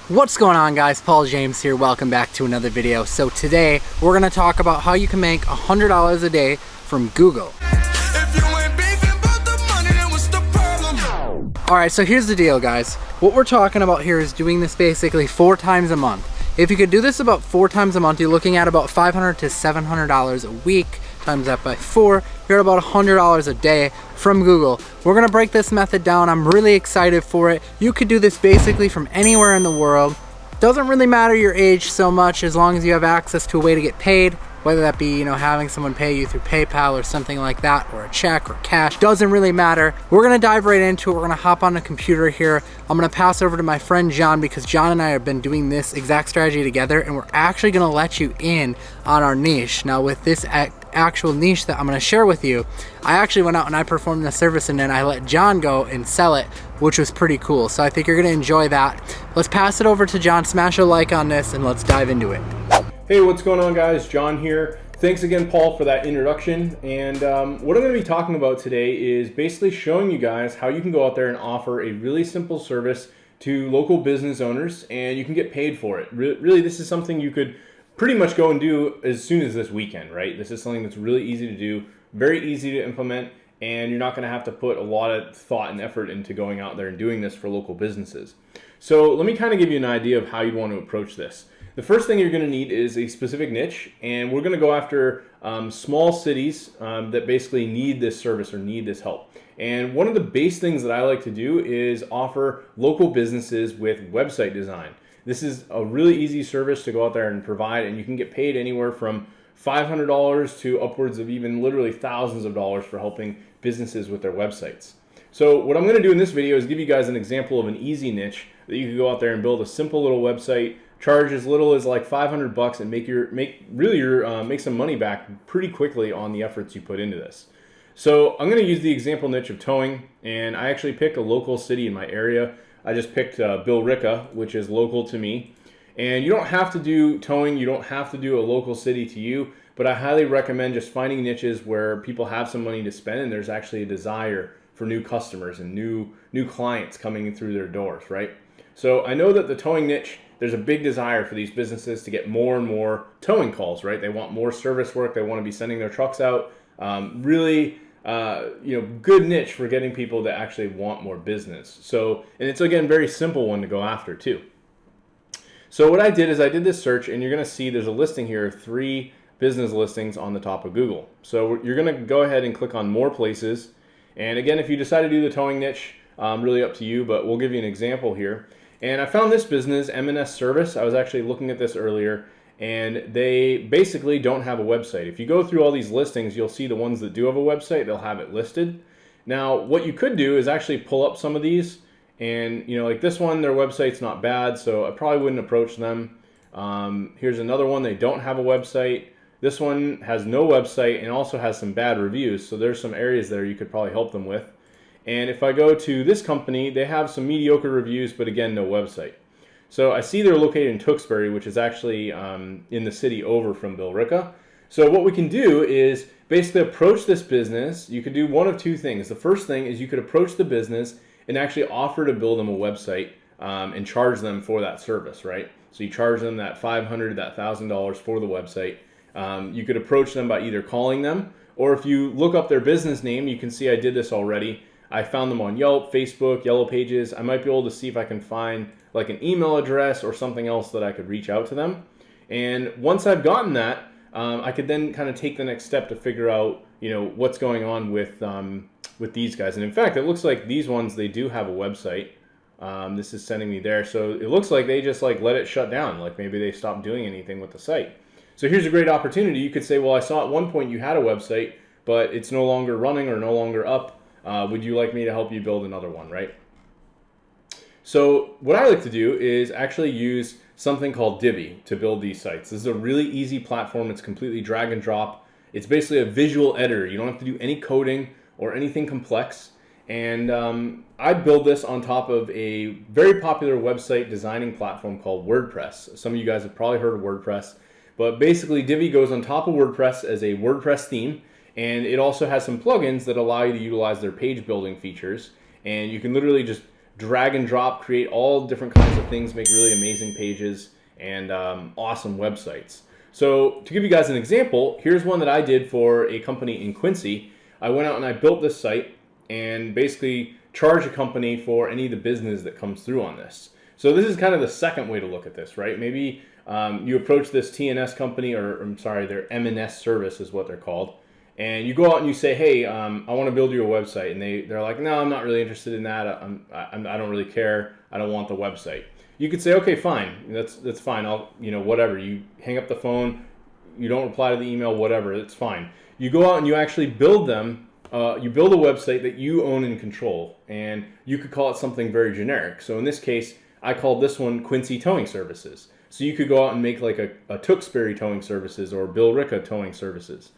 What's going on, guys? Paul James here. Welcome back to another video. So today we're going to talk about how you can make $100 a day from Google. Alright, so here's the deal, guys. What we're talking about here is doing this basically 4 times a month. If you could do this about 4 times a month, you're looking at about $500 to $700 a week. Times that by 4, you're at about $100 a day from Google. We're gonna break this method down. I'm really excited for it. You could do this basically from anywhere in the world. Doesn't really matter your age so much as long as you have access to a way to get paid, whether that be, having someone pay you through PayPal or something like that, or a check or cash. Doesn't really matter. We're gonna dive right into it. We're gonna hop on the computer here. I'm gonna pass over to my friend John, because John and I have been doing this exact strategy together, and we're actually gonna let you in on our niche. Now, with this actual niche that I'm going to share with you, I actually went out and I performed the service, and then I let John go and sell it, which was pretty cool. So I think you're going to enjoy that. Let's pass it over to John. Smash a like on this and let's dive into it. Hey, what's going on, guys? John here. Thanks again, Paul, for that introduction. And what I'm going to be talking about today is basically showing you guys how you can go out there and offer a really simple service to local business owners, and you can get paid for it. Really, this is something you could pretty much go and do as soon as this weekend, right? This is something that's really easy to do, very easy to implement, and you're not going to have to put a lot of thought and effort into going out there and doing this for local businesses. So let me kind of give you an idea of how you want to approach this. The first thing you're going to need is a specific niche, and we're going to go after small cities that basically need this service or need this help. And one of the base things that I like to do is offer local businesses with website design. This is a really easy service to go out there and provide, and you can get paid anywhere from $500 to upwards of even literally thousands of dollars for helping businesses with their websites. So what I'm going to do in this video is give you guys an example of an easy niche that you can go out there and build a simple little website, charge as little as like $500 and make some money back pretty quickly on the efforts you put into this. So I'm going to use the example niche of towing, and I actually picked a local city in my area. I just picked Billerica, which is local to me. And you don't have to do towing, you don't have to do a local city to you, but I highly recommend just finding niches where people have some money to spend and there's actually a desire for new customers and new clients coming through their doors, right? So I know that the towing niche, there's a big desire for these businesses to get more and more towing calls, right? They want more service work, they want to be sending their trucks out. Good niche for getting people to actually want more business. So, and it's again, very simple one to go after too. So what I did is I did this search, and you're going to see there's a listing here of 3 business listings on the top of Google. So you're going to go ahead and click on more places. And again, if you decide to do the towing niche, really up to you, but we'll give you an example here. And I found this business, M&S Service. I was actually looking at this earlier, and they basically don't have a website. If you go through all these listings, you'll see the ones that do have a website, they'll have it listed. Now, what you could do is actually pull up some of these, and like this one, their website's not bad, so I probably wouldn't approach them. Here's another one, they don't have a website. This one has no website and also has some bad reviews, so there's some areas there you could probably help them with. And if I go to this company, they have some mediocre reviews, but again, no website. So I see they're located in Tewksbury, which is actually in the city over from Billerica. So what we can do is basically approach this business. You could do one of 2 things. The first thing is you could approach the business and actually offer to build them a website and charge them for that service, right? So you charge them that $500, that $1,000 for the website. You could approach them by either calling them, or if you look up their business name, you can see I did this already. I found them on Yelp, Facebook, Yellow Pages. I might be able to see if I can find like an email address or something else that I could reach out to them. And once I've gotten that, I could then kind of take the next step to figure out, what's going on with these guys. And in fact, it looks like these ones, they do have a website. This is sending me there. So it looks like they just let it shut down. Like maybe they stopped doing anything with the site. So here's a great opportunity. You could say, well, I saw at one point you had a website, but it's no longer running or no longer up. Would you like me to help you build another one, right? So what I like to do is actually use something called Divi to build these sites. This is a really easy platform. It's completely drag and drop. It's basically a visual editor. You don't have to do any coding or anything complex. And I build this on top of a very popular website designing platform called WordPress. Some of you guys have probably heard of WordPress, but basically Divi goes on top of WordPress as a WordPress theme, and it also has some plugins that allow you to utilize their page building features. And you can literally just drag and drop, create all different kinds of things, make really amazing pages and awesome websites. So to give you guys an example, here's one that I did for a company in Quincy. I went out and I built this site and basically charge a company for any of the business that comes through on this. So this is kind of the second way to look at this, right? Maybe you approach this TNS company, or I'm sorry, their M&S service is what they're called. And you go out and you say, hey, I want to build you a website. And they're like, no, I'm not really interested in that. I don't really care. I don't want the website. You could say, okay, fine. That's fine. I'll, whatever. You hang up the phone. You don't reply to the email, whatever. It's fine. You go out and you actually build them. You build a website that you own and control. And you could call it something very generic. So in this case, I called this one Quincy Towing Services. So you could go out and make like a Tewksbury Towing Services or Bill Ricca Towing Services.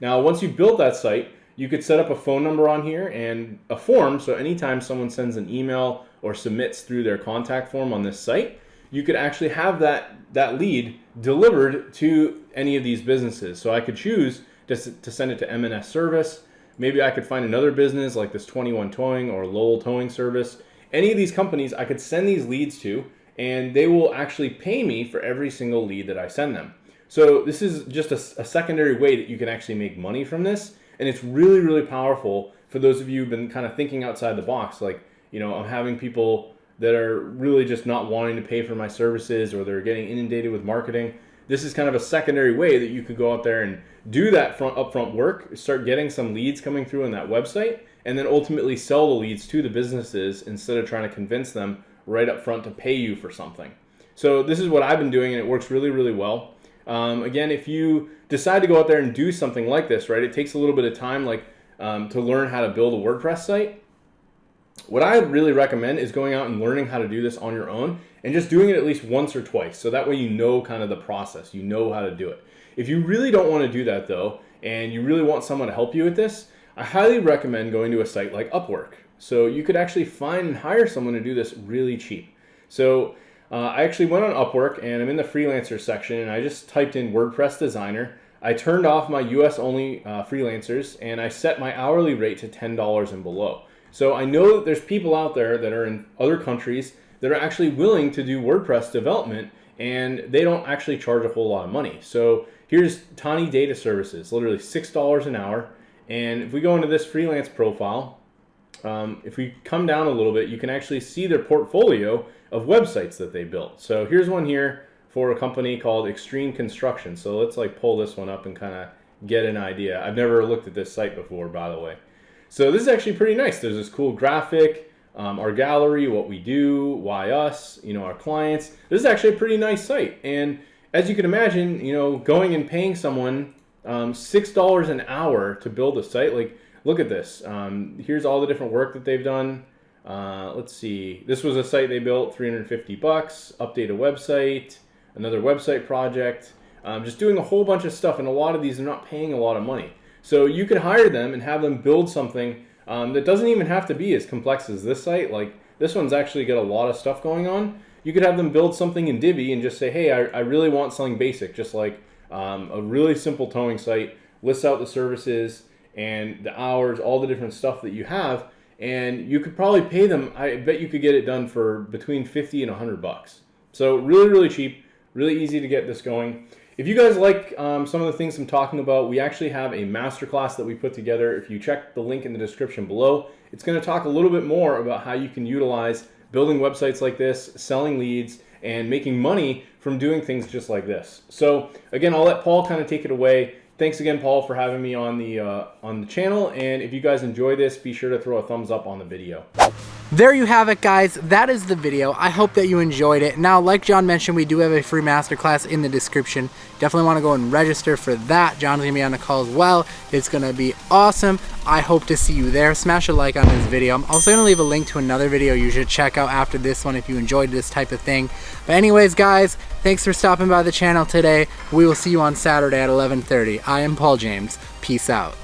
Now, once you built that site, you could set up a phone number on here and a form. So anytime someone sends an email or submits through their contact form on this site, you could actually have that lead delivered to any of these businesses. So I could choose to send it to M&S Service. Maybe I could find another business like this 21 Towing or Lowell Towing Service. Any of these companies I could send these leads to, and they will actually pay me for every single lead that I send them. So this is just a secondary way that you can actually make money from this. And it's really, really powerful for those of you who've been kind of thinking outside the box. Like, I'm having people that are really just not wanting to pay for my services, or they're getting inundated with marketing. This is kind of a secondary way that you could go out there and do that upfront work, start getting some leads coming through on that website, and then ultimately sell the leads to the businesses instead of trying to convince them right up front to pay you for something. So this is what I've been doing, and it works really, really well. Again, if you decide to go out there and do something like this, right, it takes a little bit of time, like to learn how to build a WordPress site. What I really recommend is going out and learning how to do this on your own and just doing it at least once or twice. So that way you know kind of the process, you know how to do it. If you really don't want to do that though, and you really want someone to help you with this, I highly recommend going to a site like Upwork. So you could actually find and hire someone to do this really cheap. So I actually went on Upwork, and I'm in the freelancer section, and I just typed in WordPress designer. I turned off my US only freelancers, and I set my hourly rate to $10 and below. So I know that there's people out there that are in other countries that are actually willing to do WordPress development, and they don't actually charge a whole lot of money. So here's Tani Data Services, literally $6 an hour. And if we go into this freelance profile, if we come down a little bit, you can actually see their portfolio of websites that they built. So here's one here for a company called Extreme Construction. So let's like pull this one up and kind of get an idea. I've never looked at this site before, by the way. So this is actually pretty nice. There's this cool graphic, our gallery, what we do, why us, our clients. This is actually a pretty nice site. And as you can imagine, going and paying someone $6 an hour to build a site, like, look at this. Here's all the different work that they've done. Let's see. This was a site they built, $350. Update a website, another website project. Just doing a whole bunch of stuff, and a lot of these are not paying a lot of money. So you could hire them and have them build something that doesn't even have to be as complex as this site. Like, this one's actually got a lot of stuff going on. You could have them build something in Divi and just say, hey, I really want something basic, just like a really simple towing site, lists out the services and the hours, all the different stuff that you have, and you could probably pay them. I bet you could get it done for between $50 and $100. So really, really cheap, really easy to get this going. If you guys like some of the things I'm talking about, we actually have a masterclass that we put together. If you check the link in the description below, it's going to talk a little bit more about how you can utilize building websites like this, selling leads, and making money from doing things just like this. So again, I'll let Paul kind of take it away. Thanks again, Paul, for having me on the channel. And if you guys enjoy this, be sure to throw a thumbs up on the video. There you have it, guys. That is the video. I hope that you enjoyed it. Now, like John mentioned, we do have a free masterclass in the description. Definitely want to go and register for that. John's going to be on the call as well. It's going to be awesome. I hope to see you there. Smash a like on this video. I'm also going to leave a link to another video you should check out after this one if you enjoyed this type of thing. But anyways, guys, thanks for stopping by the channel today. We will see you on Saturday at 11:30. I am Paul James. Peace out.